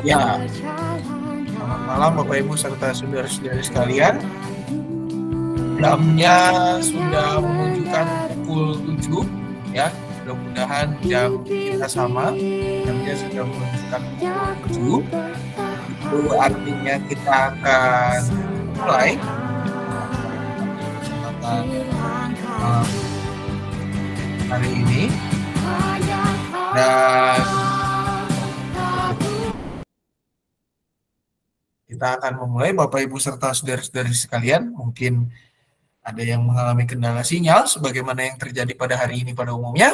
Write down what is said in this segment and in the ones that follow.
Ya, selamat malam Bapak Ibu serta saudara-saudari sekalian. Jamnya sudah menunjukkan pukul 7 ya. Mudah-mudahan jam kita sama. Jamnya sudah menunjukkan pukul 7. Itu artinya kita akan mulai kesempatan hari ini. Dan kita akan memulai Bapak Ibu serta saudara-saudari sekalian. Mungkin ada yang mengalami kendala sinyal sebagaimana yang terjadi pada hari ini pada umumnya.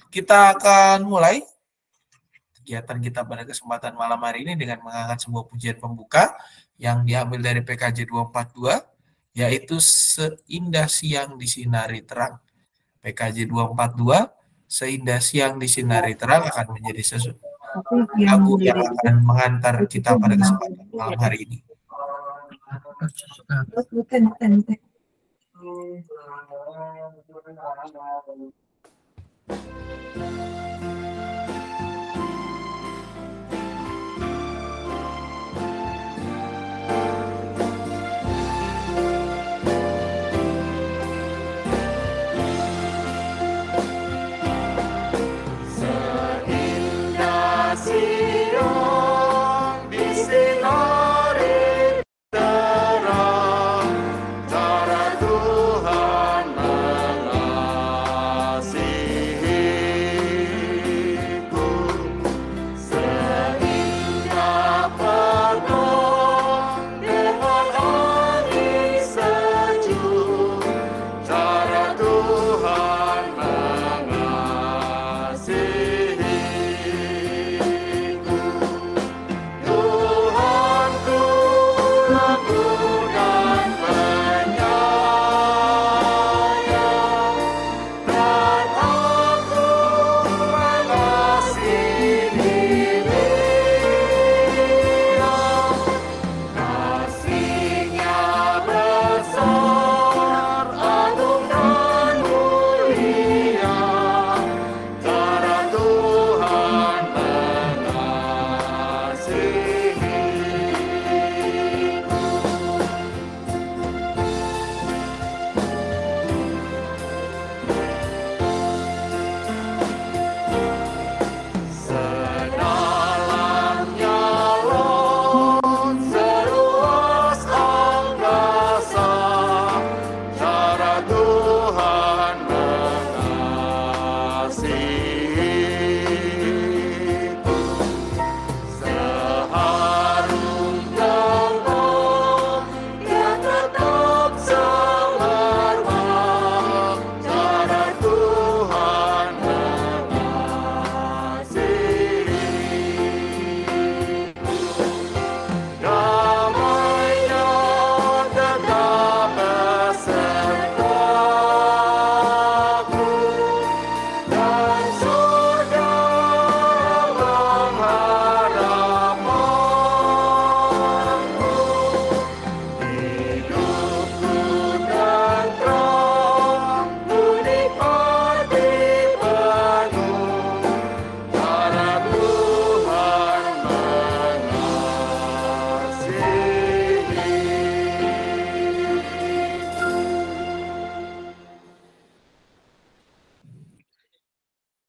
Kita akan mulai kegiatan kita pada kesempatan malam hari ini dengan mengangkat sebuah pujian pembuka yang diambil dari PKJ 242, yaitu Seindah Siang Disinari Terang. PKJ 242, Seindah Siang Disinari Terang akan menjadi sesuatu lagu yang akan mengantar kita pada kesempatan malam hari ini.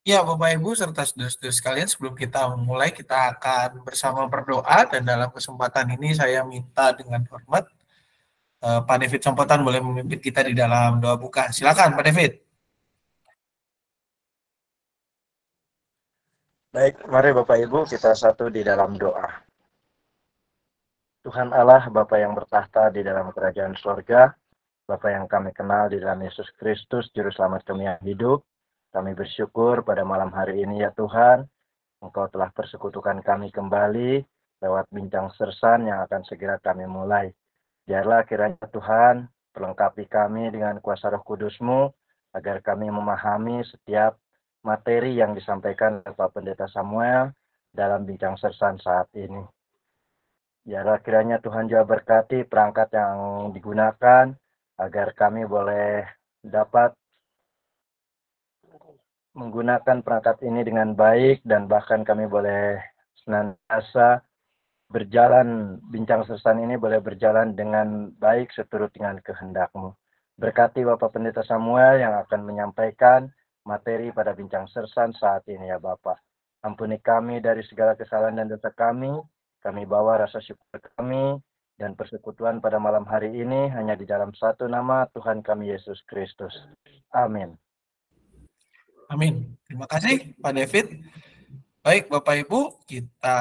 Ya, Bapak Ibu serta saudara-saudara sekalian, sebelum kita memulai, kita akan bersama berdoa, dan dalam kesempatan ini saya minta dengan hormat Pak David Sompotan boleh memimpin kita di dalam doa buka. Silakan, Pak David. Baik, mari Bapak Ibu kita satu di dalam doa. Tuhan Allah, Bapa yang bertahta di dalam kerajaan surga, Bapa yang kami kenal di dalam Yesus Kristus, Juru Selamat kami yang hidup, kami bersyukur pada malam hari ini ya Tuhan, Engkau telah persekutukan kami kembali lewat bincang sersan yang akan segera kami mulai. Biarlah kiranya Tuhan perlengkapi kami dengan kuasa Roh Kudus-Mu, agar kami memahami setiap materi yang disampaikan oleh Pak Pendeta Samuel dalam bincang sersan saat ini. Biarlah kiranya Tuhan juga berkati perangkat yang digunakan, agar kami boleh dapat menggunakan perangkat ini dengan baik, dan bahkan kami boleh senantiasa berjalan, bincang sersan ini boleh berjalan dengan baik seturut dengan kehendak-Mu. Berkati Bapak Pendeta Samuel yang akan menyampaikan materi pada bincang sersan saat ini ya Bapak. Ampuni kami dari segala kesalahan dan dosa kami bawa rasa syukur kami, dan persekutuan pada malam hari ini hanya di dalam satu nama Tuhan kami Yesus Kristus. Amin. Amin. Terima kasih Pak David. Baik Bapak Ibu, kita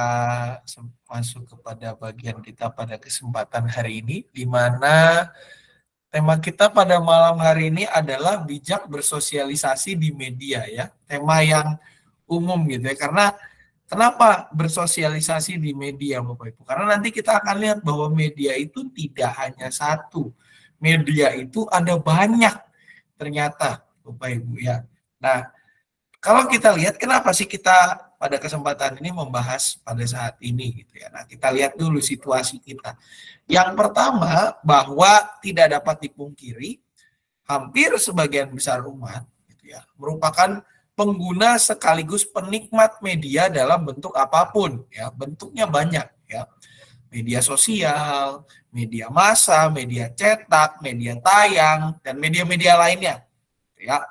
masuk kepada bagian kita pada kesempatan hari ini, di mana tema kita pada malam hari ini adalah bijak bersosialisasi di media ya. Tema yang umum gitu ya, karena kenapa bersosialisasi di media Bapak Ibu? Karena nanti kita akan lihat bahwa media itu tidak hanya satu. Media itu ada banyak ternyata Bapak Ibu ya. Nah, kalau kita lihat kenapa sih kita pada kesempatan ini membahas pada saat ini gitu ya. Nah, kita lihat dulu situasi kita. Yang pertama, bahwa tidak dapat dipungkiri hampir sebagian besar umat gitu ya, merupakan pengguna sekaligus penikmat media dalam bentuk apapun ya. Bentuknya banyak ya. Media sosial, media massa, media cetak, media tayang, dan media-media lainnya ya.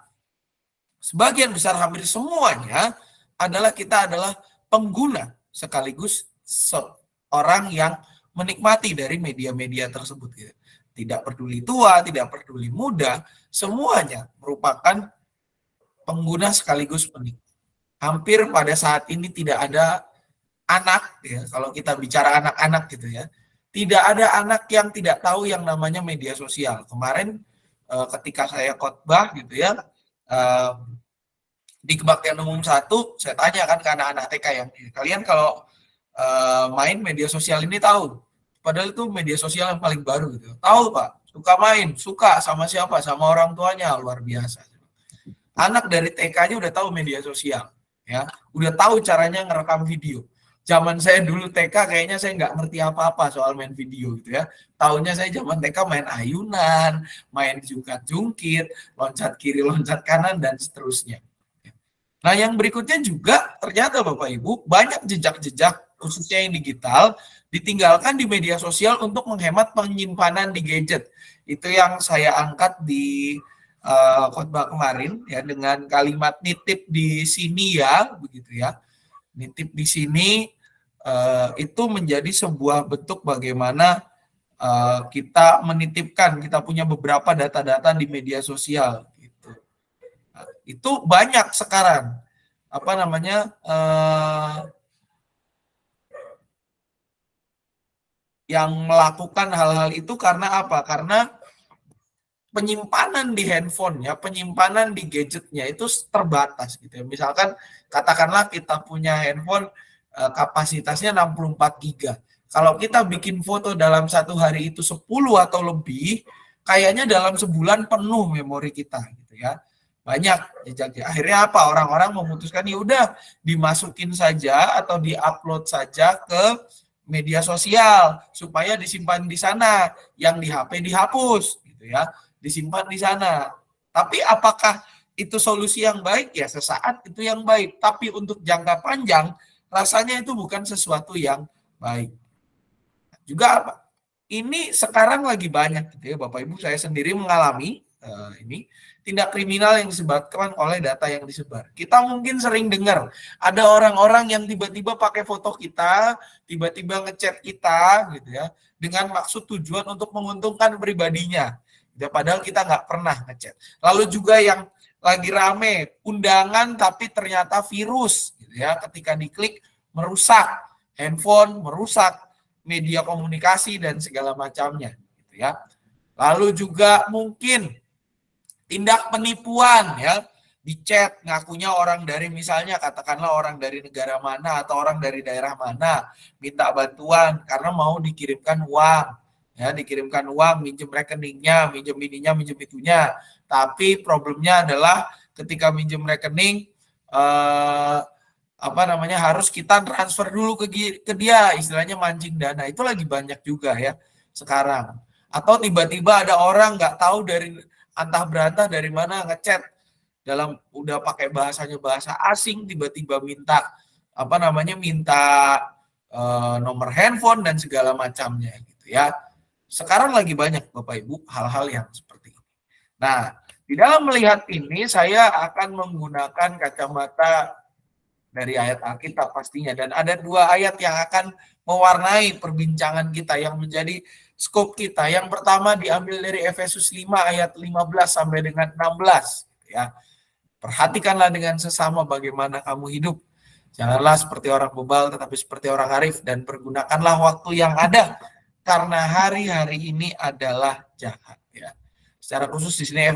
Sebagian besar hampir semuanya kita adalah pengguna sekaligus seorang yang menikmati dari media-media tersebut. Gitu. Tidak peduli tua, tidak peduli muda, semuanya merupakan pengguna sekaligus penikmat. Hampir pada saat ini tidak ada anak, ya, kalau kita bicara anak-anak gitu ya, tidak ada anak yang tidak tahu yang namanya media sosial. Kemarin ketika saya khotbah gitu ya, di Kebaktian Umum 1, saya tanya kan ke anak-anak TK yang kalian kalau main media sosial ini tahu, padahal itu media sosial yang paling baru gitu. Tahu Pak, suka main, suka sama siapa, sama orang tuanya, luar biasa. Anak dari TK-nya udah tahu media sosial, ya, udah tahu caranya ngerekam video. Zaman saya dulu TK kayaknya saya nggak ngerti apa-apa soal main video gitu ya. Taunya saya zaman TK main ayunan, main jungkat-jungkit, loncat kiri, loncat kanan, dan seterusnya. Nah, yang berikutnya juga ternyata Bapak Ibu, banyak jejak-jejak khususnya yang digital ditinggalkan di media sosial untuk menghemat penyimpanan di gadget. Itu yang saya angkat di khotbah kemarin ya, dengan kalimat nitip di sini ya, begitu ya. Nitip di sini itu menjadi sebuah bentuk bagaimana kita menitipkan, kita punya beberapa data-data di media sosial. Itu banyak sekarang yang melakukan hal-hal itu karena apa? Karena penyimpanan di handphone ya, penyimpanan di gadgetnya itu terbatas gitu ya. Misalkan katakanlah kita punya handphone kapasitasnya 64 giga. Kalau kita bikin foto dalam satu hari itu 10 atau lebih, kayaknya dalam sebulan penuh memori kita gitu ya. Banyak jejaknya. Akhirnya apa? Orang-orang memutuskan ya udah dimasukin saja atau diupload saja ke media sosial supaya disimpan di sana, yang di HP dihapus gitu ya, disimpan di sana. Tapi apakah itu solusi yang baik? Ya sesaat itu yang baik, tapi untuk jangka panjang rasanya itu bukan sesuatu yang baik. Juga apa? Ini sekarang lagi banyak gitu ya, Bapak Ibu, saya sendiri mengalami ini tindak kriminal yang disebabkan oleh data yang disebar. Kita mungkin sering dengar ada orang-orang yang tiba-tiba pakai foto kita, tiba-tiba ngechat kita gitu ya, dengan maksud tujuan untuk menguntungkan pribadinya. Ya, padahal kita nggak pernah ngechat. Lalu juga yang lagi rame undangan tapi ternyata virus gitu ya, ketika diklik merusak handphone, merusak media komunikasi dan segala macamnya gitu ya. Lalu juga mungkin tindak penipuan ya, di chat ngakunya orang dari misalnya katakanlah orang dari negara mana atau orang dari daerah mana, minta bantuan karena mau dikirimkan uang ya, dikirimkan uang, minjem rekeningnya, minjem ininya, minjem itunya. Tapi problemnya adalah ketika minjem rekening harus kita transfer dulu ke dia, istilahnya mancing dana. Itu lagi banyak juga ya sekarang. Atau tiba-tiba ada orang nggak tahu dari antah berantah dari mana ngechat dalam udah pakai bahasanya bahasa asing, tiba-tiba minta nomor handphone dan segala macamnya gitu ya. Sekarang lagi banyak Bapak Ibu hal-hal yang seperti ini. Nah, di dalam melihat ini saya akan menggunakan kacamata dari ayat Alkitab pastinya, dan ada 2 ayat yang akan mewarnai perbincangan kita yang menjadi skop kita. Yang pertama diambil dari Efesus 5 ayat 15 sampai dengan 16 ya. Perhatikanlah dengan sesama bagaimana kamu hidup. Janganlah seperti orang bebal tetapi seperti orang arif, dan pergunakanlah waktu yang ada karena hari-hari ini adalah jahat ya. Secara khusus di sini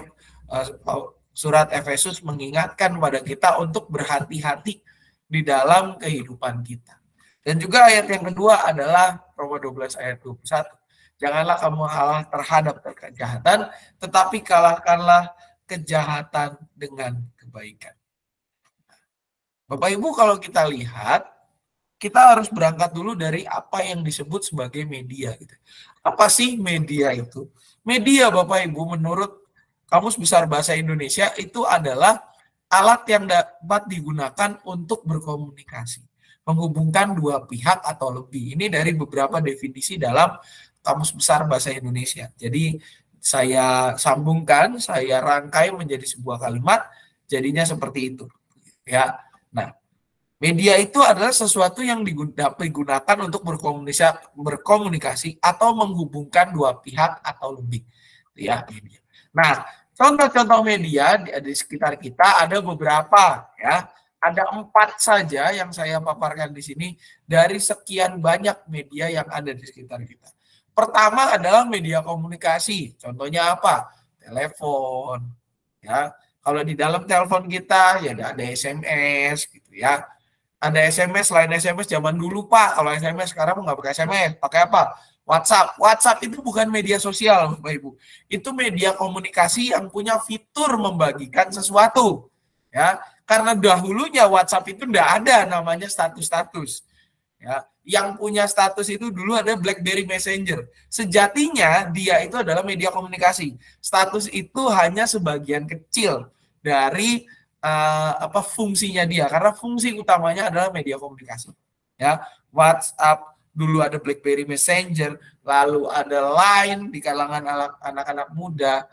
surat Efesus mengingatkan pada kita untuk berhati-hati di dalam kehidupan kita. Dan juga ayat yang kedua adalah Roma 12 ayat 21. Janganlah kamu kalah terhadap kejahatan, tetapi kalahkanlah kejahatan dengan kebaikan. Bapak Ibu, kalau kita lihat, kita harus berangkat dulu dari apa yang disebut sebagai media. Apa sih media itu? Media, Bapak Ibu, menurut Kamus Besar Bahasa Indonesia, itu adalah alat yang dapat digunakan untuk berkomunikasi, menghubungkan 2 pihak atau lebih. Ini dari beberapa definisi dalam Kamus Besar Bahasa Indonesia. Jadi saya sambungkan, saya rangkai menjadi sebuah kalimat, jadinya seperti itu. Ya. Nah, media itu adalah sesuatu yang digunakan untuk berkomunikasi atau menghubungkan 2 pihak atau lebih. Ya, media. Nah, contoh-contoh media di sekitar kita ada beberapa ya. Ada 4 saja yang saya paparkan di sini dari sekian banyak media yang ada di sekitar kita. Pertama adalah media komunikasi. Contohnya apa? Telepon. Ya, kalau di dalam telepon kita ya ada SMS gitu ya. Ada SMS, selain SMS zaman dulu Pak. Kalau SMS sekarang nggak pakai SMS, pakai apa? WhatsApp. WhatsApp itu bukan media sosial, Bapak Ibu. Itu media komunikasi yang punya fitur membagikan sesuatu. Ya, karena dahulunya WhatsApp itu enggak ada namanya status-status. Ya, yang punya status itu dulu ada BlackBerry Messenger. Sejatinya dia itu adalah media komunikasi. Status itu hanya sebagian kecil dari fungsinya dia, karena fungsi utamanya adalah media komunikasi. Ya, WhatsApp dulu ada BlackBerry Messenger, lalu ada Line di kalangan anak-anak muda,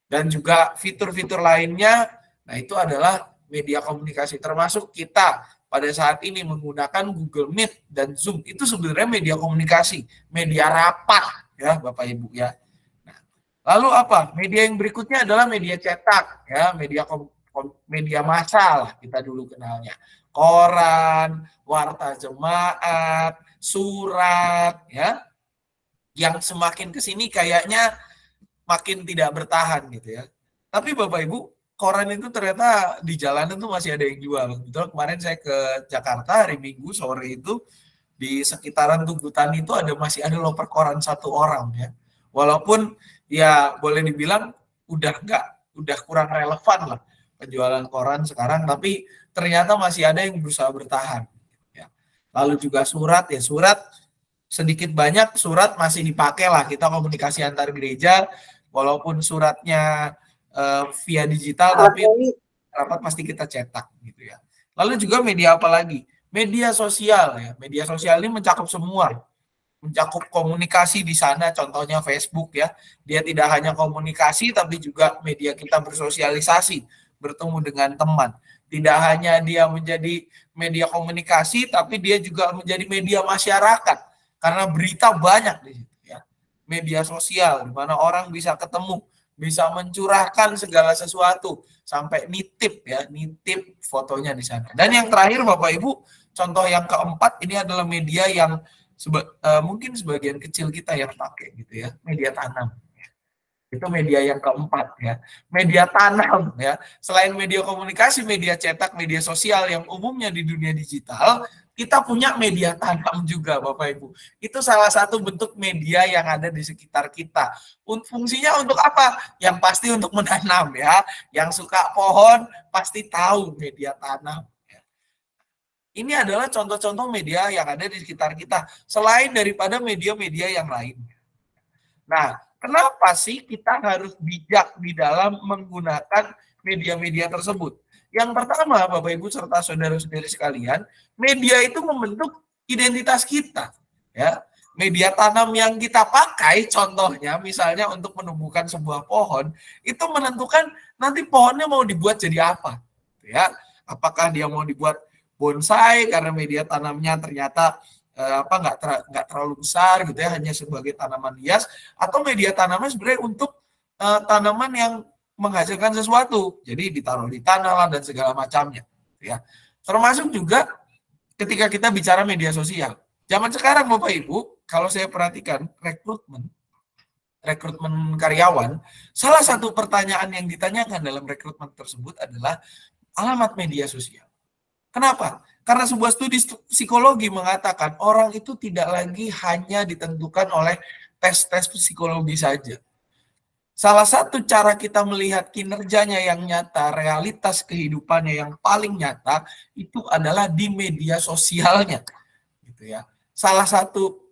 dan juga fitur-fitur lainnya. Nah, itu adalah media komunikasi, termasuk kita pada saat ini menggunakan Google Meet dan Zoom. Itu sebenarnya media komunikasi, media rapat ya Bapak Ibu ya. Nah, lalu apa? Media yang berikutnya adalah media cetak ya, media massa lah kita dulu kenalnya. Koran, warta jemaat, surat ya. Yang semakin ke sini kayaknya makin tidak bertahan gitu ya. Tapi Bapak Ibu, koran itu ternyata di jalanan tuh masih ada yang jual. Betul, kemarin saya ke Jakarta hari Minggu sore itu, di sekitaran Tugu Tani itu masih ada loper koran 1 orang ya. Walaupun ya boleh dibilang udah kurang relevan lah penjualan koran sekarang, tapi ternyata masih ada yang berusaha bertahan. Ya. Lalu juga surat ya, surat sedikit banyak surat masih dipakai lah kita komunikasi antar gereja, walaupun suratnya via digital, tapi rapat pasti kita cetak gitu ya. Lalu juga media apa lagi? Media sosial ya. Media sosial ini mencakup semua. Mencakup komunikasi di sana, contohnya Facebook ya. Dia tidak hanya komunikasi tapi juga media kita bersosialisasi, bertemu dengan teman. Tidak hanya dia menjadi media komunikasi tapi dia juga menjadi media masyarakat karena berita banyak di situ ya. Media sosial di mana orang bisa ketemu, bisa mencurahkan segala sesuatu, sampai nitip ya, nitip fotonya di sana. Dan yang terakhir Bapak Ibu, contoh yang keempat ini adalah media yang mungkin sebagian kecil kita yang pakai gitu ya, media tanam. Itu media yang keempat ya, media tanam ya. Selain media komunikasi, media cetak, media sosial yang umumnya di dunia digital, kita punya media tanam juga Bapak Ibu. Itu salah satu bentuk media yang ada di sekitar kita. Fungsinya untuk apa? Yang pasti untuk menanam ya. Yang suka pohon pasti tahu media tanam. Ini adalah contoh-contoh media yang ada di sekitar kita. Selain daripada media-media yang lain. Nah, kenapa sih kita harus bijak di dalam menggunakan media-media tersebut? Yang pertama, Bapak Ibu serta saudara-saudari sekalian, media itu membentuk identitas kita, ya. Media tanam yang kita pakai, contohnya misalnya untuk menumbuhkan sebuah pohon, itu menentukan nanti pohonnya mau dibuat jadi apa, ya. Apakah dia mau dibuat bonsai karena media tanamnya ternyata nggak terlalu besar gitu ya, hanya sebagai tanaman hias, atau media tanamnya sebenarnya untuk tanaman yang menghasilkan sesuatu, jadi ditaruh di tanah lah dan segala macamnya, ya. Termasuk juga ketika kita bicara media sosial. Zaman sekarang Bapak Ibu, kalau saya perhatikan rekrutmen karyawan, salah satu pertanyaan yang ditanyakan dalam rekrutmen tersebut adalah alamat media sosial. Kenapa? Karena sebuah studi psikologi mengatakan orang itu tidak lagi hanya ditentukan oleh tes-tes psikologi saja. Salah satu cara kita melihat kinerjanya yang nyata, realitas kehidupannya yang paling nyata, itu adalah di media sosialnya. Gitu ya. Salah satu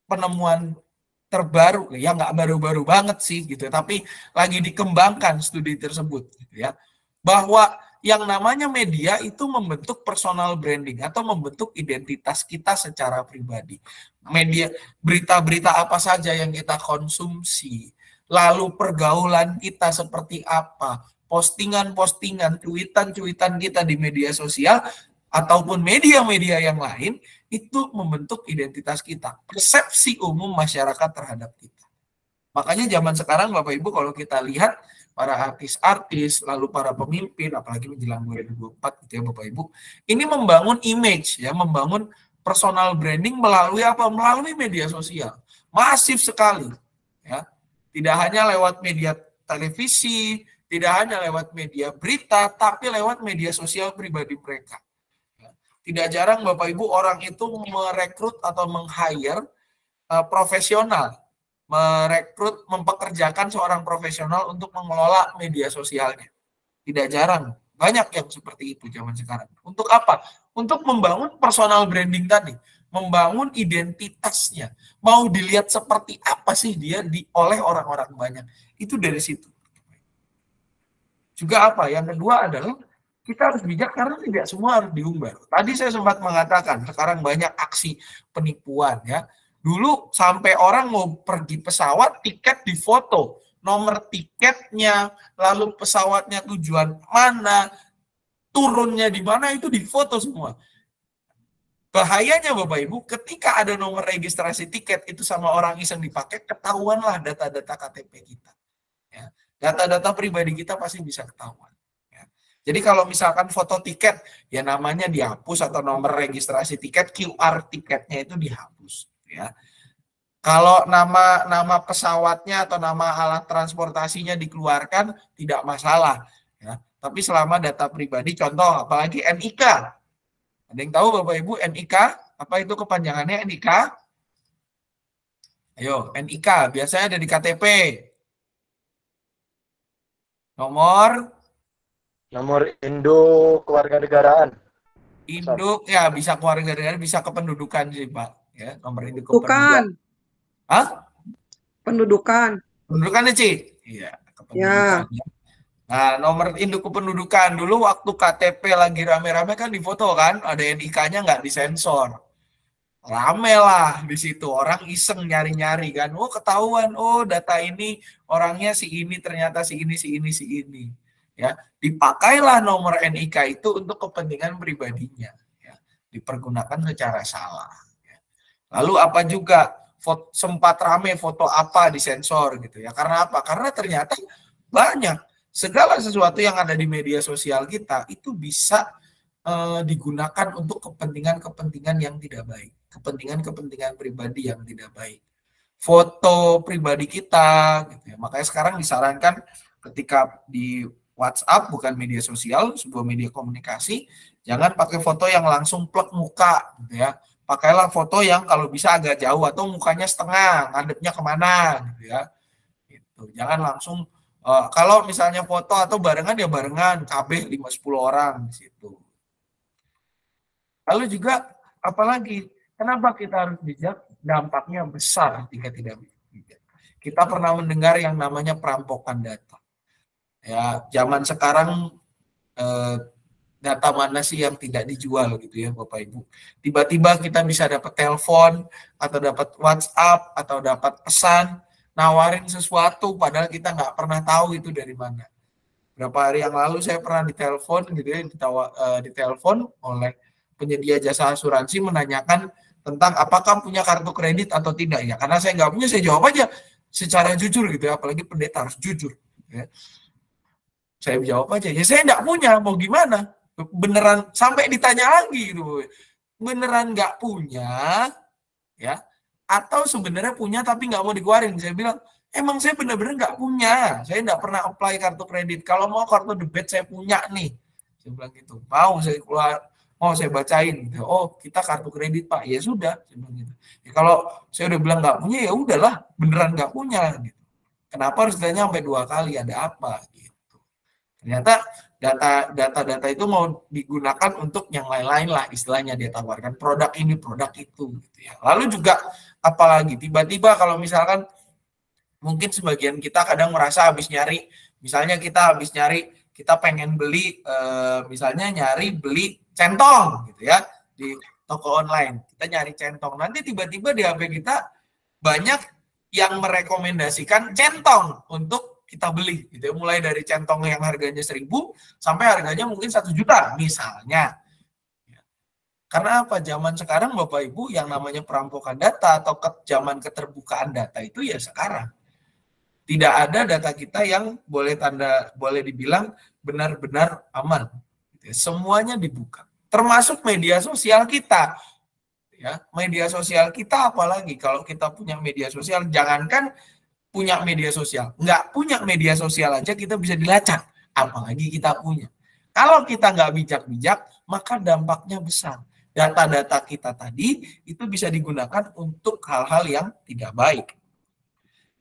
penemuan terbaru, ya nggak baru-baru banget sih gitu, tapi lagi dikembangkan studi tersebut, gitu ya, bahwa yang namanya media itu membentuk personal branding atau membentuk identitas kita secara pribadi. Media, berita-berita apa saja yang kita konsumsi, lalu pergaulan kita seperti apa, postingan-postingan, cuitan-cuitan kita di media sosial ataupun media-media yang lain, itu membentuk identitas kita, persepsi umum masyarakat terhadap kita. Makanya zaman sekarang Bapak Ibu kalau kita lihat para artis-artis, lalu para pemimpin, apalagi menjelang 2024 gitu ya Bapak Ibu, ini membangun image, ya, membangun personal branding melalui apa? Melalui media sosial. Masif sekali, ya. Tidak hanya lewat media televisi, tidak hanya lewat media berita, tapi lewat media sosial pribadi mereka. Tidak jarang Bapak Ibu orang itu merekrut atau meng-hire profesional, mempekerjakan seorang profesional untuk mengelola media sosialnya. Tidak jarang, banyak yang seperti itu zaman sekarang. Untuk apa? Untuk membangun personal branding tadi, membangun identitasnya. Mau dilihat seperti apa sih dia oleh orang-orang banyak. Itu dari situ. Juga apa? Yang kedua adalah kita harus bijak karena tidak semua harus diumbar. Tadi saya sempat mengatakan, sekarang banyak aksi penipuan ya. Dulu sampai orang mau pergi pesawat, tiket difoto, nomor tiketnya, lalu pesawatnya tujuan mana, turunnya di mana, itu difoto semua. Bahayanya Bapak Ibu, ketika ada nomor registrasi tiket itu sama orang iseng dipakai, ketahuanlah data-data KTP kita. Ya. Data-data pribadi kita pasti bisa ketahuan. Jadi kalau misalkan foto tiket, ya namanya dihapus atau nomor registrasi tiket, QR tiketnya itu dihapus. Ya. Kalau nama pesawatnya atau nama alat transportasinya dikeluarkan, tidak masalah. Ya. Tapi selama data pribadi, contoh apalagi NIK. Ada yang tahu Bapak Ibu NIK? Apa itu kepanjangannya NIK? Ayo, NIK biasanya ada di KTP. Nomor induk kewarganegaraan. Induk ya bisa kewarganegaraan, bisa kependudukan sih Pak. Ya, nomor induk kependudukan. Hah? Pendudukan. Pendudukannya Ci? Iya, kependudukan. Ya. Nah, nomor induk kependudukan dulu waktu KTP lagi rame-rame kan difoto kan, ada NIK-nya nggak disensor. Rame lah di situ, orang iseng nyari-nyari kan, oh ketahuan, oh data ini orangnya si ini ternyata si ini, si ini, si ini. Ya, dipakailah nomor NIK itu untuk kepentingan pribadinya, ya, dipergunakan secara salah. Ya. Lalu apa juga sempat rame foto apa disensor gitu ya? Karena apa? Karena ternyata banyak segala sesuatu yang ada di media sosial kita itu bisa digunakan untuk kepentingan-kepentingan yang tidak baik, kepentingan-kepentingan pribadi yang tidak baik. Foto pribadi kita, gitu ya. Makanya sekarang disarankan ketika di WhatsApp bukan media sosial, sebuah media komunikasi, jangan pakai foto yang langsung plek muka, gitu ya. Pakailah foto yang kalau bisa agak jauh atau mukanya setengah, ngadepnya kemana, gitu ya. Gitu. Jangan langsung kalau misalnya foto atau barengan ya barengan, KB 5-10 orang di situ. Lalu juga apalagi kenapa kita harus bijak? Dampaknya besar jika tidak bijak. Kita pernah mendengar yang namanya perampokan data. Ya, zaman sekarang data mana sih yang tidak dijual gitu ya Bapak Ibu. Tiba-tiba kita bisa dapat telepon atau dapat WhatsApp atau dapat pesan nawarin sesuatu padahal kita nggak pernah tahu itu dari mana. Berapa hari yang lalu saya pernah ditelepon gitu ya, ditelepon oleh penyedia jasa asuransi menanyakan tentang apakah punya kartu kredit atau tidak ya. Karena saya nggak punya, saya jawab aja secara jujur gitu ya, apalagi pendeta harus jujur. Ya. Saya jawab aja, ya saya nggak punya, mau gimana? Beneran sampai ditanya lagi gitu, beneran nggak punya ya atau sebenarnya punya tapi nggak mau dikeluarin. Saya bilang emang saya benar-benar nggak punya, saya nggak pernah apply kartu kredit, kalau mau kartu debit saya punya nih, saya bilang gitu, mau saya keluar, mau saya bacain gitu. Oh kita kartu kredit Pak, ya sudah, saya bilang gitu. Ya, kalau saya udah bilang nggak punya ya udahlah, beneran nggak punya gitu. Kenapa harus ditanya sampai 2 kali, ada apa gitu. Ternyata data-data itu mau digunakan untuk yang lain-lain lah, istilahnya dia tawarkan produk ini, produk itu gitu ya. Lalu juga apalagi tiba-tiba kalau misalkan mungkin sebagian kita kadang merasa habis nyari, misalnya kita habis nyari, kita pengen beli misalnya nyari beli centong gitu ya di toko online. Kita nyari centong, nanti tiba-tiba di HP kita banyak yang merekomendasikan centong untuk kita beli gitu ya, mulai dari centong yang harganya 1.000 sampai harganya mungkin 1 juta misalnya. Karena apa? Zaman sekarang Bapak Ibu yang namanya perampokan data atau zaman keterbukaan data itu ya sekarang. Tidak ada data kita yang boleh dibilang benar-benar aman. Semuanya dibuka. Termasuk media sosial kita. Ya, media sosial kita apalagi kalau kita punya media sosial, jangankan punya media sosial, nggak punya media sosial aja kita bisa dilacak, apalagi kita punya. Kalau kita nggak bijak-bijak, maka dampaknya besar. Data-data kita tadi itu bisa digunakan untuk hal-hal yang tidak baik.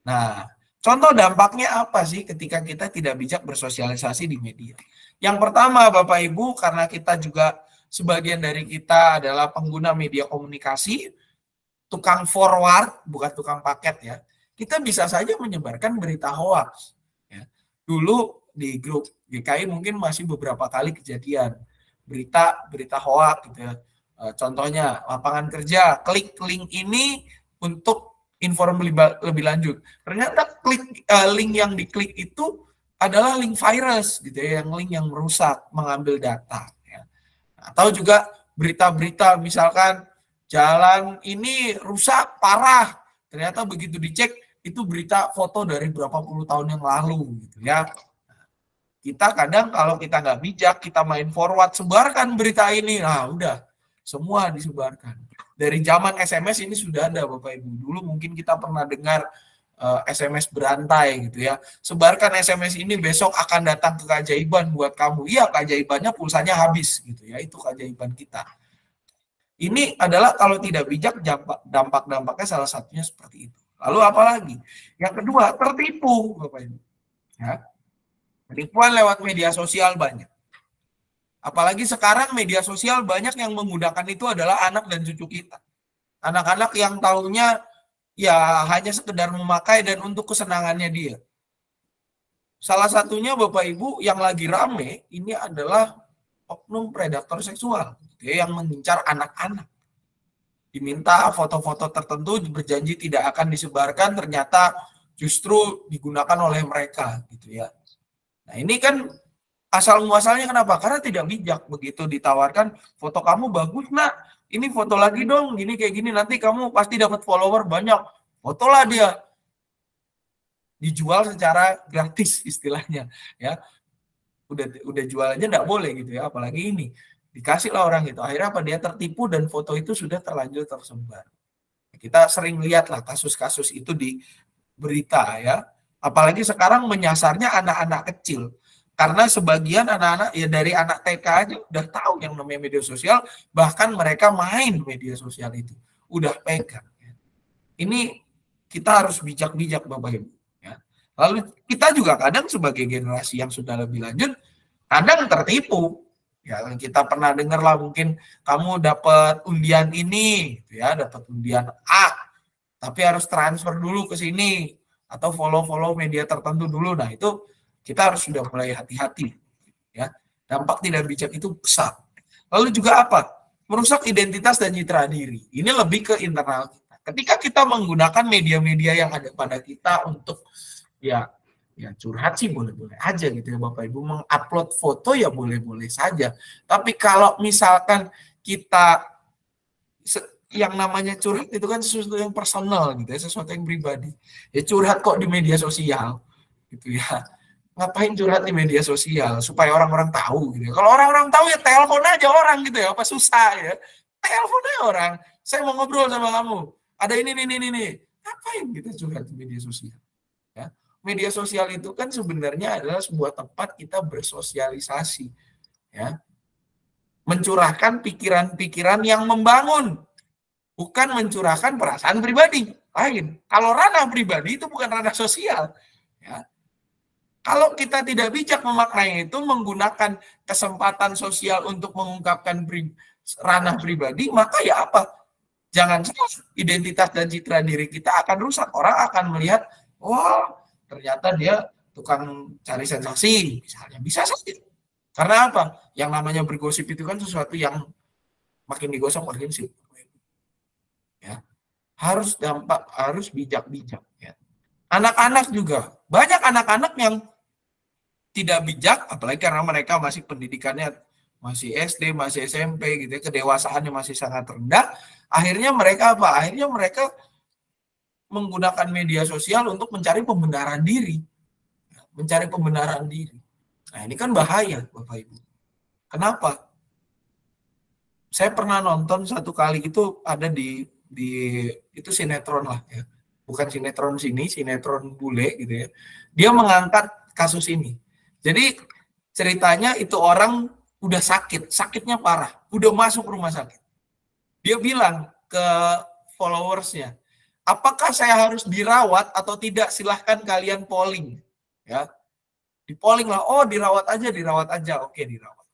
Nah, contoh dampaknya apa sih ketika kita tidak bijak bersosialisasi di media? Yang pertama, Bapak Ibu, karena kita juga sebagian dari kita adalah pengguna media komunikasi, tukang forward, bukan tukang paket ya. Kita bisa saja menyebarkan berita hoax. Ya. Dulu di grup GKI mungkin masih beberapa kali kejadian berita hoax gitu ya. Contohnya lapangan kerja, klik link ini untuk informasi lebih lanjut. Ternyata link yang diklik itu adalah link virus gitu ya, yang link yang merusak, mengambil data. Ya. Atau juga berita-berita misalkan jalan ini rusak parah, ternyata begitu dicek itu berita foto dari berapa puluh tahun yang lalu gitu ya. Kita kadang kalau kita nggak bijak, kita main forward, sebarkan berita ini, nah udah semua disebarkan. Dari zaman SMS ini sudah ada Bapak Ibu. Dulu mungkin kita pernah dengar SMS berantai gitu ya. Sebarkan SMS ini, besok akan datang keajaiban buat kamu. Iya, keajaibannya pulsanya habis gitu ya. Itu keajaiban kita. Ini adalah kalau tidak bijak dampak-dampaknya salah satunya seperti itu. Lalu apa lagi? Yang kedua, tertipu Bapak Ibu. Ya. Penipuan lewat media sosial banyak. Apalagi sekarang media sosial banyak yang menggunakan itu adalah anak dan cucu kita. Anak-anak yang taunya ya hanya sekedar memakai dan untuk kesenangannya dia. Salah satunya Bapak Ibu yang lagi rame ini adalah oknum predator seksual. Dia yang mengincar anak-anak. Diminta foto-foto tertentu, berjanji tidak akan disebarkan, ternyata justru digunakan oleh mereka gitu ya. Nah ini kan asal muasalnya kenapa? Karena tidak bijak. Begitu ditawarkan foto kamu bagus nak, ini foto lagi dong, gini kayak gini, nanti kamu pasti dapat follower banyak, fotolah dia. Dijual secara gratis istilahnya ya. Udah jualannya nggak boleh gitu ya, apalagi ini dikasihlah orang itu. Akhirnya apa, dia tertipu dan foto itu sudah terlanjur tersebar. Kita sering lihatlah kasus-kasus itu di berita ya. Apalagi sekarang menyasarnya anak-anak kecil. Karena sebagian anak-anak ya dari anak TK aja udah tahu yang namanya media sosial, bahkan mereka main media sosial itu. Udah pegang. Ini kita harus bijak-bijak Bapak Ibu. Ya. Lalu kita juga kadang sebagai generasi yang sudah lebih lanjut, kadang tertipu. Ya, kita pernah dengar lah mungkin kamu dapat undian ini, ya, dapat undian A, tapi harus transfer dulu ke sini atau follow media tertentu dulu. Nah itu kita harus sudah mulai hati-hati, ya. Dampak tidak bijak itu besar. Lalu juga apa? Merusak identitas dan citra diri. Ini lebih ke internal kita. Ketika kita menggunakan media-media yang ada pada kita untuk ya curhat sih boleh-boleh aja gitu ya Bapak Ibu. Mengupload foto ya boleh-boleh saja. Tapi kalau misalkan kita yang namanya curhat itu kan sesuatu yang personal gitu ya, sesuatu yang pribadi. Ya curhat kok di media sosial gitu ya. Ngapain curhat di media sosial supaya orang-orang tahu gitu ya. Kalau orang-orang tahu ya telepon aja orang gitu ya, apa susah ya. Telepon aja orang. Saya mau ngobrol sama kamu. Ada ini. Ngapain kita curhat di media sosial? Ya. Media sosial itu kan sebenarnya adalah sebuah tempat kita bersosialisasi ya. Mencurahkan pikiran-pikiran yang membangun. Bukan mencurahkan perasaan pribadi lain. Kalau ranah pribadi itu bukan ranah sosial. Ya. Kalau kita tidak bijak memaknai itu, menggunakan kesempatan sosial untuk mengungkapkan ranah pribadi, maka ya apa? Jangan salah, identitas dan citra diri kita akan rusak. Orang akan melihat, wah ternyata dia tukang cari sensasi, misalnya. Bisa saja. Karena apa? Yang namanya bergosip itu kan sesuatu yang makin digosok makin sih. Ya. Harus bijak-bijak ya. Anak-anak juga banyak anak-anak yang tidak bijak, apalagi karena mereka masih pendidikannya masih SD, masih SMP gitu ya, kedewasaannya masih sangat rendah. Akhirnya mereka apa? Akhirnya mereka menggunakan media sosial untuk mencari pembenaran diri. Mencari pembenaran diri. Nah, ini kan bahaya, Bapak Ibu. Kenapa? Saya pernah nonton satu kali itu ada di itu sinetron lah ya. Bukan sinetron sini, sinetron bule gitu ya. Dia mengangkat kasus ini. Jadi ceritanya itu orang udah sakit, sakitnya parah, udah masuk rumah sakit. Dia bilang ke followersnya, apakah saya harus dirawat atau tidak? Silahkan kalian polling. Ya, di polling lah, oh dirawat aja, oke dirawat.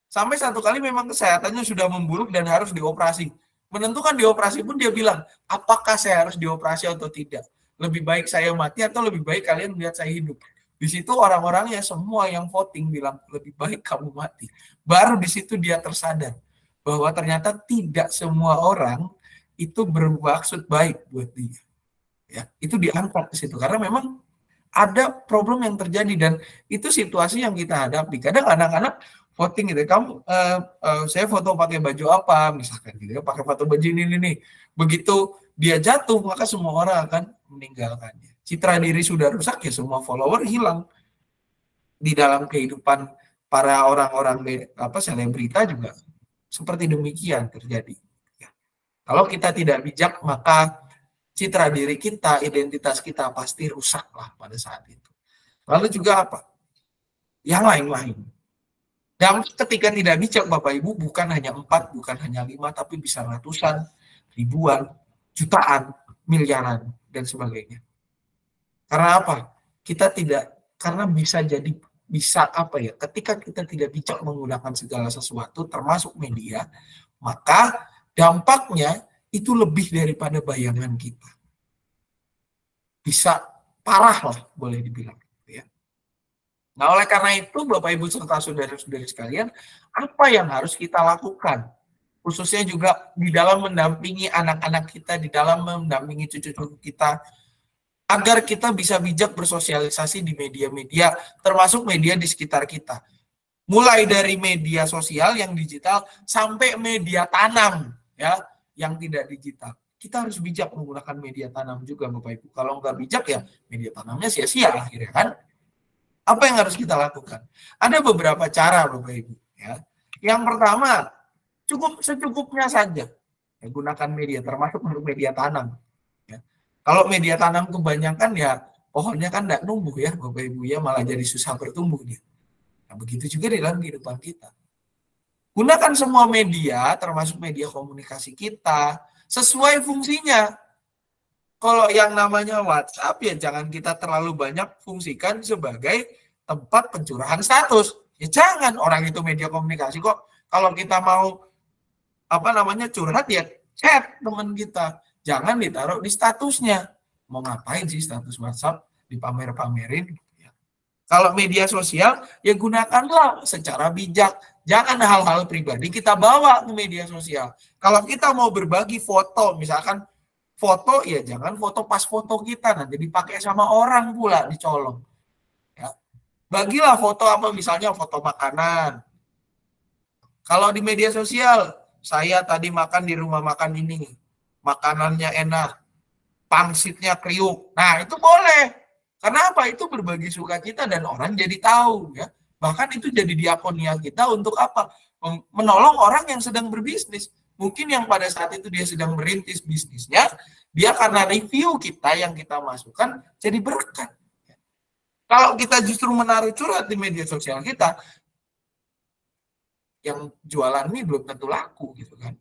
Sampai satu kali memang kesehatannya sudah memburuk dan harus dioperasi. Menentukan dioperasi pun dia bilang, apakah saya harus dioperasi atau tidak? Lebih baik saya mati atau lebih baik kalian melihat saya hidup? Di situ orang-orangnya semua yang voting bilang lebih baik kamu mati. Baru di situ dia tersadar bahwa ternyata tidak semua orang itu bermaksud baik buat dia. Ya, itu diangkat ke situ karena memang ada problem yang terjadi dan itu situasi yang kita hadapi. Kadang anak-anak voting gitu, kamu saya foto pakai baju apa misalkan gitu ya, pakai foto baju ini nih. Begitu dia jatuh maka semua orang akan meninggalkannya. Citra diri sudah rusak ya semua follower hilang. Di dalam kehidupan para orang-orang selebrita juga seperti demikian terjadi. Ya. Kalau kita tidak bijak maka citra diri kita, identitas kita pasti rusak lah pada saat itu. Lalu juga apa? Yang lain-lain. Dan ketika tidak bijak Bapak Ibu bukan hanya 4, bukan hanya 5, tapi bisa ratusan, ribuan, jutaan, miliaran, dan sebagainya. Karena apa? Karena bisa apa ya, ketika kita tidak bijak menggunakan segala sesuatu, termasuk media, maka dampaknya itu lebih daripada bayangan kita. Bisa parah lah, boleh dibilang. Nah, oleh karena itu, Bapak Ibu serta saudara-saudari sekalian, apa yang harus kita lakukan? Khususnya juga di dalam mendampingi anak-anak kita, di dalam mendampingi cucu-cucu kita, agar kita bisa bijak bersosialisasi di media-media, termasuk media di sekitar kita. Mulai dari media sosial yang digital, sampai media tanam, ya, yang tidak digital. Kita harus bijak menggunakan media tanam juga, Bapak Ibu. Kalau nggak bijak, ya media tanamnya sia-sia akhirnya, kan? Apa yang harus kita lakukan? Ada beberapa cara, Bapak Ibu. Ya. Yang pertama, secukupnya saja. Ya, gunakan media, termasuk untuk media tanam. Ya. Kalau media tanam kebanyakan, ya pohonnya kan tidak numbuh ya, Bapak Ibu ya, malah jadi susah bertumbuh dia. Nah, begitu juga di dalam kehidupan kita. Gunakan semua media, termasuk media komunikasi kita, sesuai fungsinya. Kalau yang namanya WhatsApp, ya jangan kita terlalu banyak fungsikan sebagai tempat pencurahan status. Ya jangan, orang itu media komunikasi kok. Kalau kita mau curhat, ya chat teman kita. Jangan ditaruh di statusnya. Mau ngapain sih status WhatsApp? Dipamer-pamerin. Ya. Kalau media sosial, ya gunakanlah secara bijak. Jangan hal-hal pribadi kita bawa ke media sosial. Kalau kita mau berbagi foto, misalkan foto, ya jangan foto pas foto kita, nanti dipakai sama orang pula, dicolong. Ya. Bagilah foto apa, misalnya foto makanan. Kalau di media sosial, saya tadi makan di rumah makan ini, makanannya enak, pangsitnya kriuk. Nah, itu boleh. Karena apa? Itu berbagi sukacita dan orang jadi tahu, ya. Bahkan itu jadi diakonia kita untuk apa? Menolong orang yang sedang berbisnis. Mungkin yang pada saat itu dia sedang merintis bisnisnya, dia karena review kita yang kita masukkan jadi berkat. Kalau kita justru menaruh curhat di media sosial kita, yang jualan ini belum tentu laku gitu kan.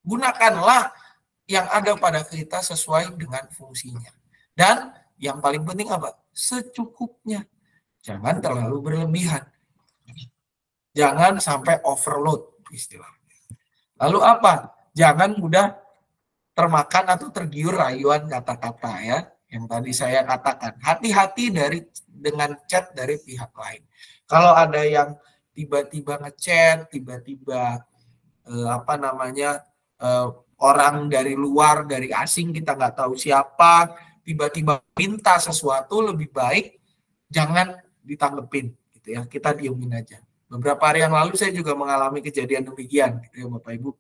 Gunakanlah yang ada pada kita sesuai dengan fungsinya. Dan yang paling penting apa? Secukupnya. Jangan terlalu berlebihan. Jangan sampai overload istilahnya. Lalu apa? Jangan mudah termakan atau tergiur rayuan kata-kata ya. Yang tadi saya katakan. Hati-hati dengan chat dari pihak lain. Kalau ada yang tiba-tiba ngechat, tiba-tiba orang dari luar, dari asing, kita nggak tahu siapa, tiba-tiba minta sesuatu, lebih baik jangan ditanggepin gitu ya, kita diemin aja. Beberapa hari yang lalu saya juga mengalami kejadian demikian gitu ya Bapak Ibu.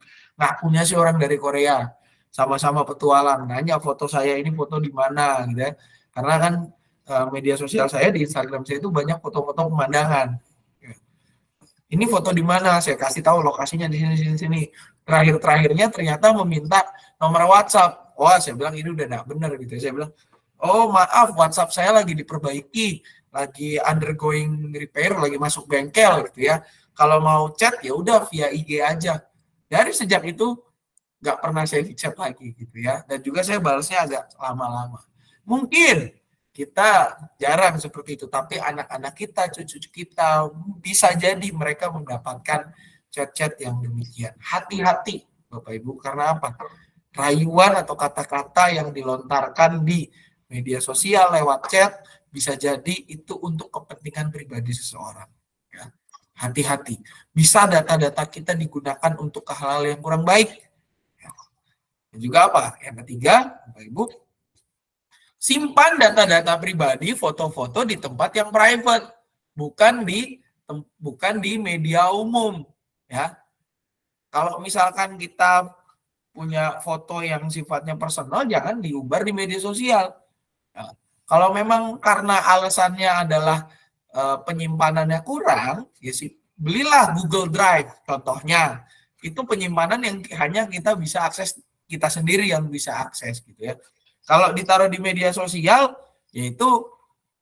Ngakunya sih orang dari Korea, sama-sama petualang, nanya foto saya ini foto di mana gitu ya. Karena kan media sosial saya di Instagram saya itu banyak foto-foto pemandangan. Ini foto di mana? Saya kasih tahu lokasinya di sini. Terakhirnya ternyata meminta nomor WhatsApp. Wah, saya bilang ini udah enggak benar gitu. Saya bilang, "Oh, maaf, WhatsApp saya lagi diperbaiki, lagi undergoing repair, lagi masuk bengkel gitu ya. Kalau mau chat ya udah via IG aja." Dari sejak itu nggak pernah saya di chat lagi gitu ya. Dan juga saya balasnya agak lama-lama. Mungkin kita jarang seperti itu, tapi anak-anak kita, cucu kita bisa jadi mereka mendapatkan chat-chat yang demikian. Hati-hati Bapak Ibu, karena apa? Rayuan atau kata-kata yang dilontarkan di media sosial lewat chat bisa jadi itu untuk kepentingan pribadi seseorang. Ya. Hati-hati. Bisa data-data kita digunakan untuk hal-hal yang kurang baik. Ya. Dan juga apa? Yang ketiga, Bapak Ibu, simpan data-data pribadi, foto-foto di tempat yang private, bukan di media umum, ya. Kalau misalkan kita punya foto yang sifatnya personal, jangan diumbar di media sosial. Nah, kalau memang karena alasannya adalah penyimpanannya kurang, ya sih belilah Google Drive, contohnya. Itu penyimpanan yang hanya kita bisa akses, kita sendiri yang bisa akses gitu ya. Kalau ditaruh di media sosial, yaitu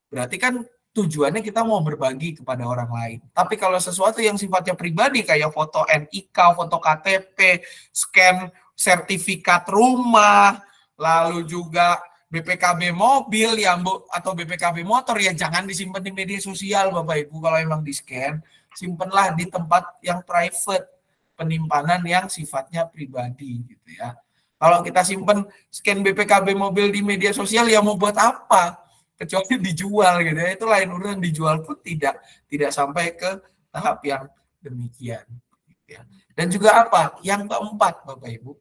berarti kan tujuannya kita mau berbagi kepada orang lain. Tapi kalau sesuatu yang sifatnya pribadi kayak foto NIK, foto KTP, scan sertifikat rumah, lalu juga BPKB mobil ya atau BPKB motor, ya jangan disimpan di media sosial Bapak Ibu. Kalau emang di scan, simpanlah di tempat yang private, penyimpanan yang sifatnya pribadi gitu ya. Kalau kita simpan scan BPKB mobil di media sosial, ya mau buat apa? Kecuali dijual gitu ya. Itu lain urusan, dijual pun tidak sampai ke tahap yang demikian. Gitu ya. Dan juga apa? Yang keempat Bapak Ibu,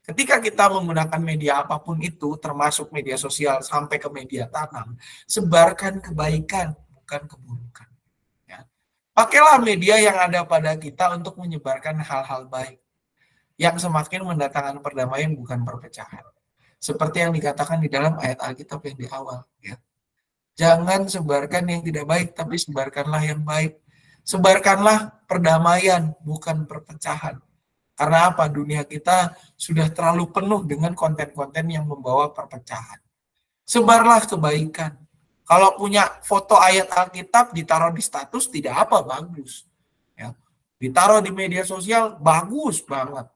ketika kita menggunakan media apapun itu, termasuk media sosial sampai ke media tanam, sebarkan kebaikan, bukan keburukan. Ya. Pakailah media yang ada pada kita untuk menyebarkan hal-hal baik, yang semakin mendatangkan perdamaian bukan perpecahan. Seperti yang dikatakan di dalam ayat Alkitab yang di awal. Ya. Jangan sebarkan yang tidak baik, tapi sebarkanlah yang baik. Sebarkanlah perdamaian, bukan perpecahan. Karena apa? Dunia kita sudah terlalu penuh dengan konten-konten yang membawa perpecahan. Sebarlah kebaikan. Kalau punya foto ayat Alkitab, ditaruh di status, tidak apa, bagus. Ya. Ditaruh di media sosial, bagus banget.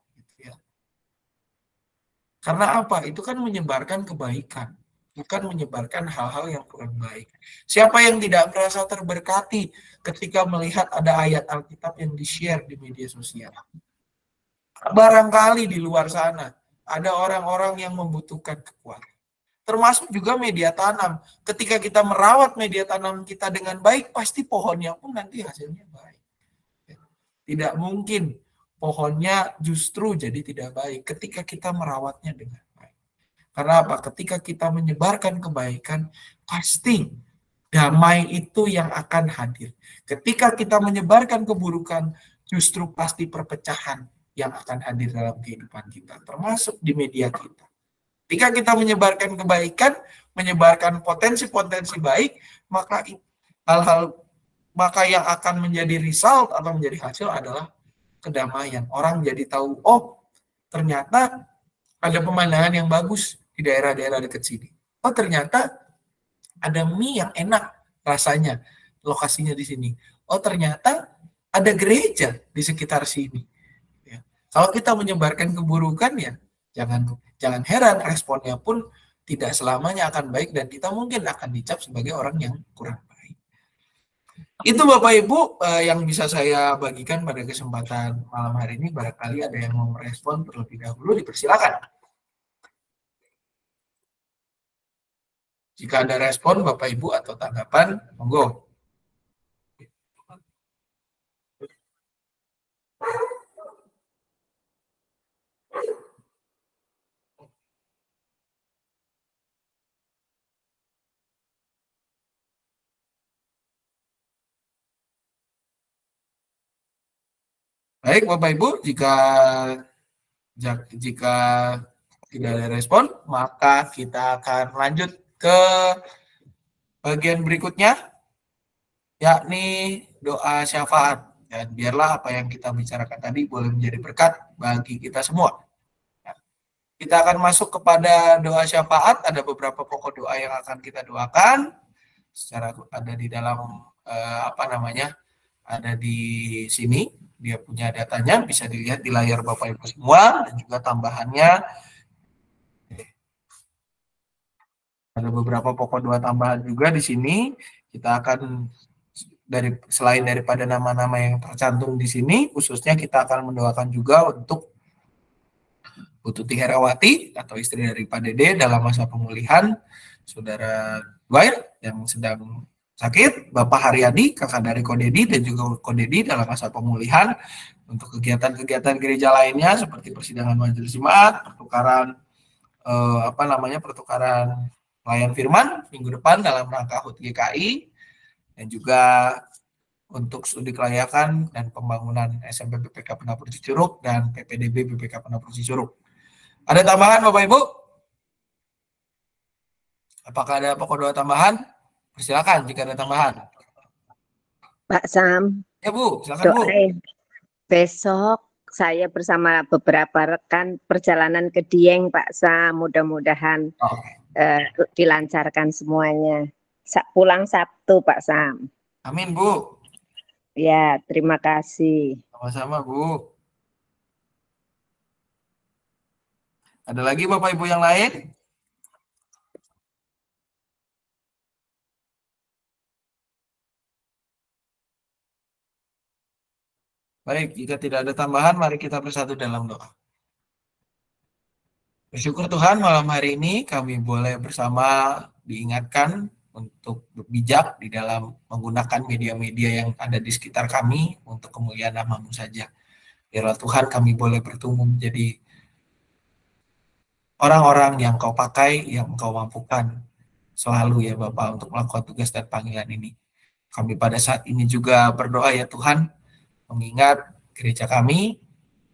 Karena apa? Itu kan menyebarkan kebaikan, bukan menyebarkan hal-hal yang kurang baik. Siapa yang tidak merasa terberkati ketika melihat ada ayat Alkitab yang di-share di media sosial? Barangkali di luar sana ada orang-orang yang membutuhkan kekuatan. Termasuk juga media tanam. Ketika kita merawat media tanam kita dengan baik, pasti pohonnya pun nanti hasilnya baik. Tidak mungkin pohonnya justru jadi tidak baik ketika kita merawatnya dengan baik. Karena apa? Ketika kita menyebarkan kebaikan, pasti damai itu yang akan hadir. Ketika kita menyebarkan keburukan, justru pasti perpecahan yang akan hadir dalam kehidupan kita, termasuk di media kita. Ketika kita menyebarkan kebaikan, menyebarkan potensi-potensi baik, maka yang akan menjadi result atau menjadi hasil adalah kedamaian. Orang jadi tahu, oh ternyata ada pemandangan yang bagus di daerah-daerah dekat sini. Oh ternyata ada mie yang enak rasanya, lokasinya di sini. Oh ternyata ada gereja di sekitar sini. Ya. Kalau kita menyebarkan keburukan ya, jangan heran responnya pun tidak selamanya akan baik dan kita mungkin akan dicap sebagai orang yang kurang baik. Itu Bapak Ibu yang bisa saya bagikan pada kesempatan malam hari ini. Barangkali ada yang mau merespon terlebih dahulu, dipersilakan. Jika ada respon Bapak Ibu atau tanggapan, monggo. Baik Bapak Ibu, jika tidak ada respon, maka kita akan lanjut ke bagian berikutnya, yakni doa syafaat. Dan biarlah apa yang kita bicarakan tadi boleh menjadi berkat bagi kita semua. Kita akan masuk kepada doa syafaat. Ada beberapa pokok doa yang akan kita doakan. Secara ada di dalam ada di sini. Dia punya datanya, bisa dilihat di layar Bapak Ibu semua, dan juga tambahannya. Ada beberapa pokok doa tambahan juga di sini. Kita akan selain daripada nama-nama yang tercantum di sini, khususnya kita akan mendoakan juga untuk Bu Tuti Herawati atau istri dari Pak Dede dalam masa pemulihan, Saudara Dwair yang sedang sakit, Bapak Haryadi, kakak dari Kodedi, dan juga Kodedi dalam masa pemulihan. Untuk kegiatan-kegiatan gereja lainnya seperti persidangan majelis jemaat, pertukaran pelayan firman minggu depan dalam rangka HUT GKI, dan juga untuk studi kelayakan dan pembangunan SMP BPK Penapur Cicurug dan PPDB BPK Penapur Cicurug. Ada tambahan Bapak Ibu? Apakah ada pokok doa tambahan? Silakan jika ada tambahan. Pak Sam. Ya Bu, silakan Bu. Besok saya bersama beberapa rekan perjalanan ke Dieng Pak Sam. Mudah-mudahan dilancarkan semuanya. Pulang Sabtu Pak Sam. Amin Bu. Ya, terima kasih. Sama-sama Bu. Ada lagi Bapak Ibu yang lain? Baik, jika tidak ada tambahan, mari kita bersatu dalam doa. Bersyukur Tuhan, malam hari ini kami boleh bersama diingatkan untuk bijak di dalam menggunakan media-media yang ada di sekitar kami untuk kemuliaan nama-Mu saja. Biarlah Tuhan kami boleh bertumbuh menjadi orang-orang yang Kau pakai, yang Kau mampukan selalu ya Bapak untuk melakukan tugas dan panggilan ini. Kami pada saat ini juga berdoa ya Tuhan, mengingat gereja kami,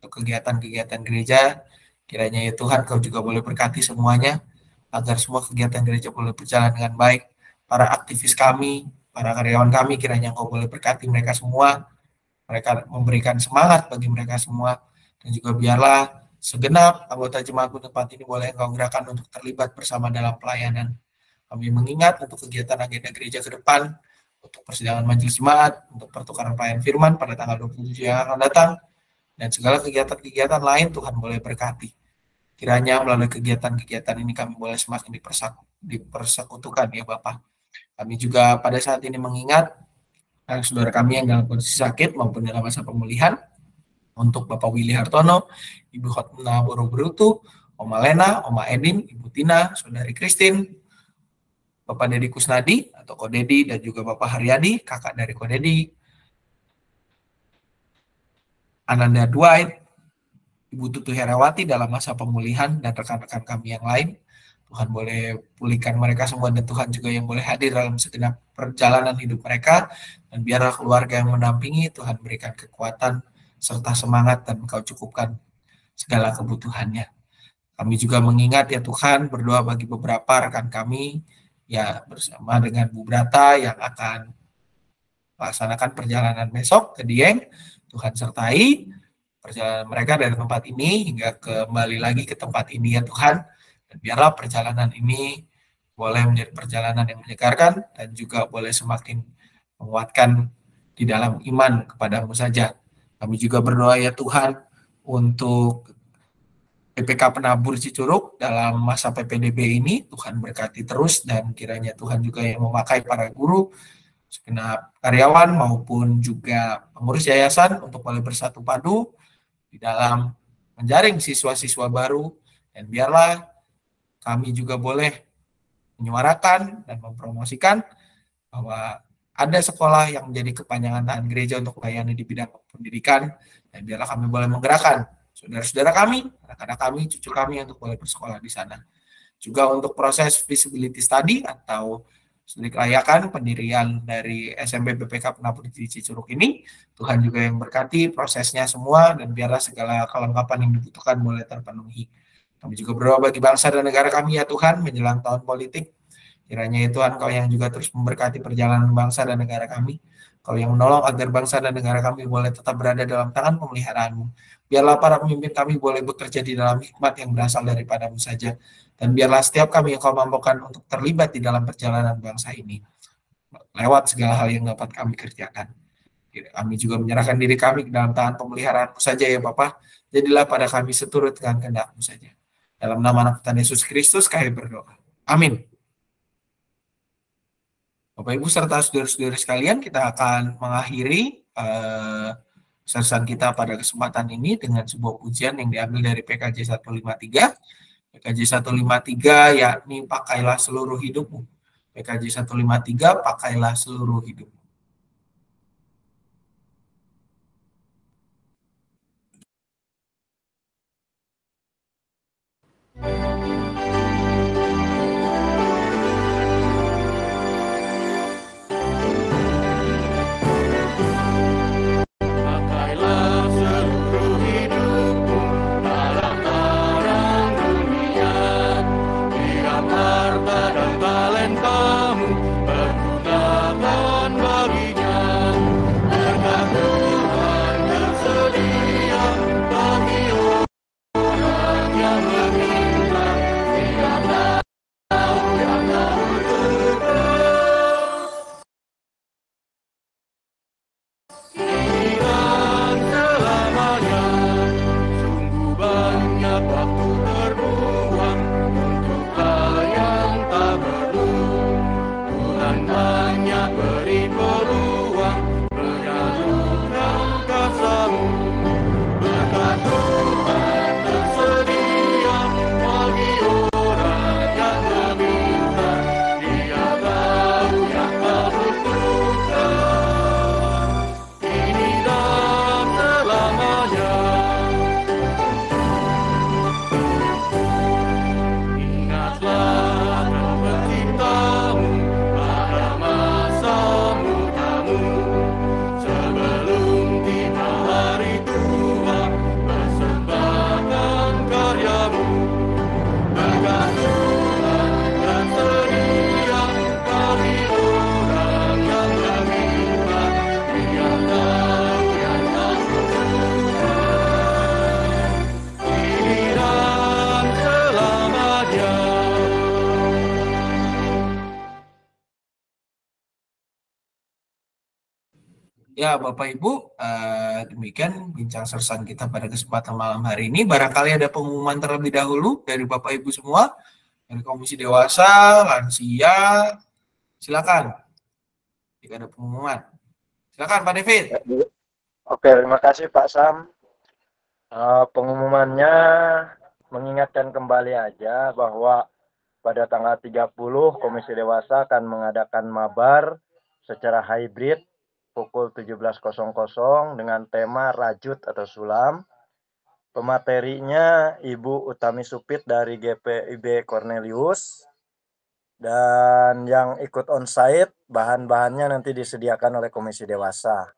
untuk kegiatan-kegiatan gereja, kiranya ya Tuhan Kau juga boleh berkati semuanya, agar semua kegiatan gereja boleh berjalan dengan baik. Para aktivis kami, para karyawan kami, kiranya Kau boleh berkati mereka semua, mereka memberikan semangat bagi mereka semua, dan juga biarlah segenap anggota jemaat tempat ini boleh Engkau gerakkan untuk terlibat bersama dalam pelayanan. Kami mengingat untuk kegiatan agenda gereja ke depan, untuk persidangan majelis jemaat, untuk pertukaran pelayan firman pada tanggal 27 yang akan datang, dan segala kegiatan-kegiatan lain Tuhan boleh berkati. Kiranya melalui kegiatan-kegiatan ini kami boleh semakin dipersekutukan ya Bapak. Kami juga pada saat ini mengingat saudara kami yang dalam kondisi sakit maupun dalam masa pemulihan, untuk Bapak Willy Hartono, Ibu Hotna Borobrutu, Oma Lena, Oma Edin, Ibu Tina, Saudari Christine, Bapak Dedi Kusnadi atau Ko Dedi, dan juga Bapak Haryadi, kakak dari Ko Dedi, Ananda Dwight, Ibu Tutu Herawati dalam masa pemulihan, dan rekan-rekan kami yang lain. Tuhan boleh pulihkan mereka semua, dan Tuhan juga yang boleh hadir dalam segenap perjalanan hidup mereka, dan biarlah keluarga yang mendampingi, Tuhan berikan kekuatan serta semangat, dan Engkau cukupkan segala kebutuhannya. Kami juga mengingat ya Tuhan, berdoa bagi beberapa rekan kami ya bersama dengan Bu Brata yang akan melaksanakan perjalanan besok ke Dieng. Tuhan sertai perjalanan mereka dari tempat ini hingga kembali lagi ke tempat ini ya Tuhan. Dan biarlah perjalanan ini boleh menjadi perjalanan yang menyegarkan dan juga boleh semakin menguatkan di dalam iman kepadamu saja. Kami juga berdoa ya Tuhan untuk PPK Penabur Cicurug dalam masa PPDB ini. Tuhan berkati terus, dan kiranya Tuhan juga yang memakai para guru, segenap karyawan maupun juga pengurus yayasan untuk boleh bersatu padu di dalam menjaring siswa-siswa baru, dan biarlah kami juga boleh menyuarakan dan mempromosikan bahwa ada sekolah yang menjadi kepanjangan tangan gereja untuk melayani di bidang pendidikan, dan biarlah kami boleh menggerakkan saudara-saudara kami, anak-anak kami, cucu kami untuk boleh bersekolah di sana. Juga untuk proses feasibility study atau studi kelayakan pendirian dari SMP PPK Penabur Cicurug ini, Tuhan juga yang berkati prosesnya semua, dan biarlah segala kelengkapan yang dibutuhkan boleh terpenuhi. Kami juga berdoa bagi bangsa dan negara kami ya Tuhan menjelang tahun politik. Kiranya ya Tuhan, Kau yang juga terus memberkati perjalanan bangsa dan negara kami. Kau yang menolong agar bangsa dan negara kami boleh tetap berada dalam tangan pemeliharaanmu. Biarlah para pemimpin kami boleh bekerja di dalam hikmat yang berasal daripadamu saja. Dan biarlah setiap kami yang Kau mampukan untuk terlibat di dalam perjalanan bangsa ini, lewat segala hal yang dapat kami kerjakan. Kami juga menyerahkan diri kami ke dalam tangan pemeliharaanmu saja ya Bapa. Jadilah pada kami seturut dengan kehendak-Mu saja. Dalam nama anak Tuhan Yesus Kristus kami berdoa. Amin. Bapak Ibu serta saudara-saudara sekalian, kita akan mengakhiri sersan kita pada kesempatan ini dengan sebuah pujian yang diambil dari PKJ 153. PKJ 153 yakni pakailah seluruh hidupmu. PKJ 153 pakailah seluruh hidupmu. Ya Bapak Ibu, demikian bincang sersan kita pada kesempatan malam hari ini. Barangkali ada pengumuman terlebih dahulu dari Bapak Ibu semua, dari Komisi Dewasa, Lansia, silakan. Jika ada pengumuman, silakan Pak David. Oke, terima kasih Pak Sam. Pengumumannya mengingatkan kembali aja bahwa pada tanggal 30 Komisi Dewasa akan mengadakan mabar secara hybrid pukul 17.00 dengan tema Rajut atau Sulam. Pematerinya Ibu Utami Supit dari GPIB Cornelius. Dan yang ikut onsite bahan-bahannya nanti disediakan oleh Komisi Dewasa.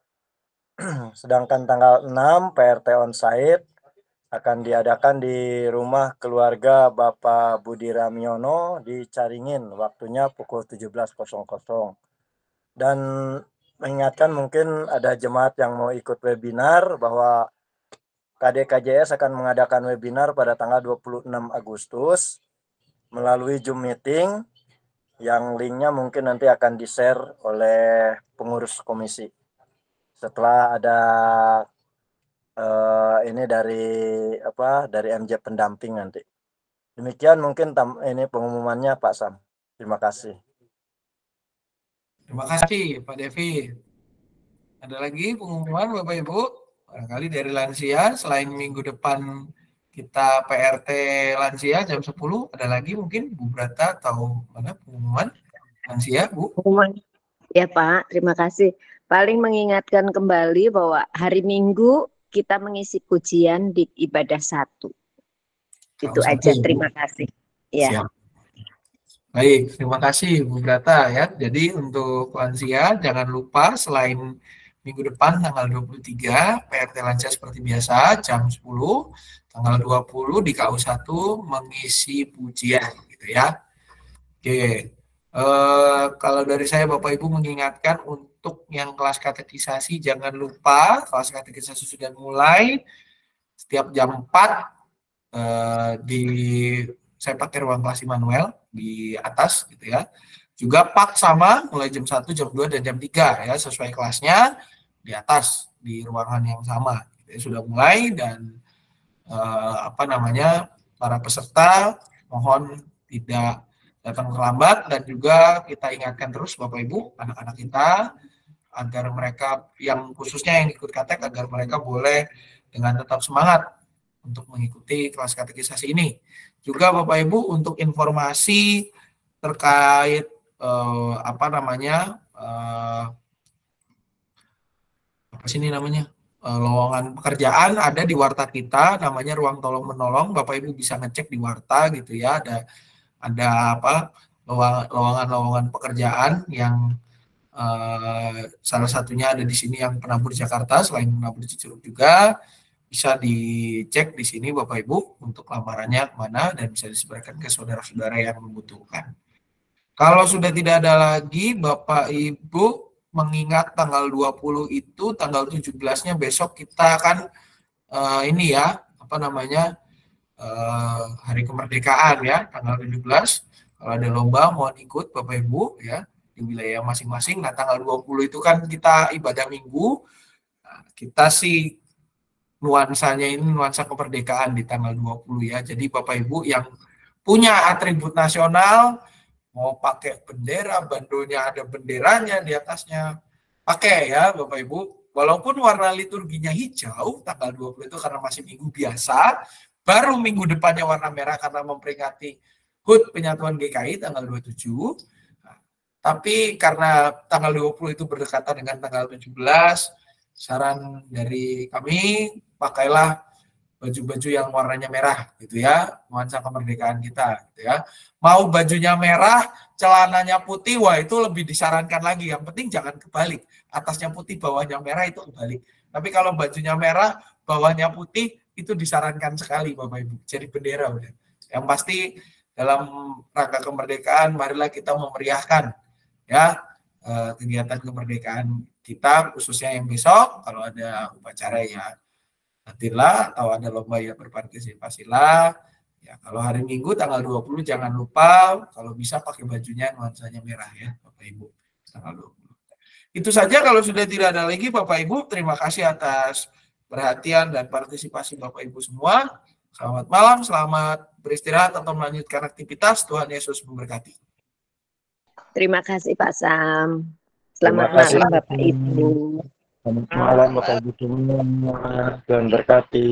Sedangkan tanggal 6 PRT onsite akan diadakan di rumah keluarga Bapak Budi Ramyono di Caringin, waktunya pukul 17.00. Dan mengingatkan mungkin ada jemaat yang mau ikut webinar bahwa KDKJS akan mengadakan webinar pada tanggal 26 Agustus melalui Zoom meeting yang linknya mungkin nanti akan di-share oleh pengurus komisi. Setelah ada ini dari MJ pendamping nanti. Demikian mungkin ini pengumumannya Pak Sam. Terima kasih. Terima kasih Pak Devi. Ada lagi pengumuman Bapak Ibu? Barangkali dari lansia, selain minggu depan kita PRT lansia jam 10, ada lagi mungkin Bu Brata atau mana pengumuman lansia Bu? Ya Pak, terima kasih. Paling mengingatkan kembali bahwa hari Minggu kita mengisi pujian di ibadah 1. Itu aja, terima kasih. Ya. Siap. Baik, terima kasih Bu Brata ya. Jadi untuk lansia jangan lupa selain minggu depan tanggal 23 PRT lansia seperti biasa jam 10, tanggal 20 di KU1 mengisi pujian gitu ya. Oke. Kalau dari saya Bapak Ibu mengingatkan untuk yang kelas katekisasi jangan lupa kelas katekisasi sudah mulai setiap jam 4 saya pakai ruang kelas Immanuel di atas gitu ya. Juga Pak sama mulai jam 1, jam 2 dan jam 3 ya sesuai kelasnya di atas di ruangan yang sama. Gitu, sudah mulai dan para peserta mohon tidak datang terlambat dan juga kita ingatkan terus Bapak Ibu anak-anak kita agar mereka yang khususnya yang ikut katek agar mereka boleh dengan tetap semangat untuk mengikuti kelas katekisasi ini. Juga Bapak Ibu untuk informasi terkait lowongan pekerjaan ada di warta kita namanya Ruang Tolong Menolong. Bapak Ibu bisa ngecek di warta gitu ya, ada lowongan pekerjaan yang salah satunya ada di sini yang penabur Jakarta, selain penabur Cicurug juga bisa dicek di sini Bapak Ibu untuk lamarannya kemana dan bisa disebarkan ke saudara-saudara yang membutuhkan. Kalau sudah tidak ada lagi Bapak Ibu mengingat tanggal 20 itu tanggal 17-nya besok kita akan hari kemerdekaan ya tanggal 17. Kalau ada lomba mohon ikut Bapak Ibu ya di wilayah masing-masing. Nah tanggal 20 itu kan kita ibadah minggu. Nah, kita sih nuansanya ini nuansa kemerdekaan di tanggal 20 ya. Jadi Bapak Ibu yang punya atribut nasional mau pakai bendera, bandonya ada benderanya di atasnya, pakai ya Bapak Ibu. Walaupun warna liturginya hijau, tanggal 20 itu karena masih minggu biasa, baru minggu depannya warna merah karena memperingati HUT Penyatuan GKI tanggal 27. Nah, tapi karena tanggal 20 itu berdekatan dengan tanggal 17, saran dari kami, pakailah baju-baju yang warnanya merah gitu ya, nuansa kemerdekaan kita gitu ya. Mau bajunya merah, celananya putih, wah itu lebih disarankan lagi. Yang penting jangan kebalik. Atasnya putih, bawahnya merah itu kebalik. Tapi kalau bajunya merah, bawahnya putih itu disarankan sekali Bapak Ibu. Jadi bendera udah. Yang pasti dalam rangka kemerdekaan marilah kita memeriahkan ya kegiatan kemerdekaan kita khususnya yang besok kalau ada upacara ya hadirlah atau ada lomba ya berpartisipasilah. Ya, kalau hari Minggu tanggal 20 jangan lupa kalau bisa pakai bajunya nuansanya merah ya Bapak Ibu tanggal 20. Itu saja kalau sudah tidak ada lagi Bapak Ibu, terima kasih atas perhatian dan partisipasi Bapak Ibu semua. Selamat malam, selamat beristirahat atau melanjutkan aktivitas. Tuhan Yesus memberkati. Terima kasih Pak Sam. Selamat malam Bapak Ibu. Selamat malam Bapak Ibu semua. Tuhan berkati.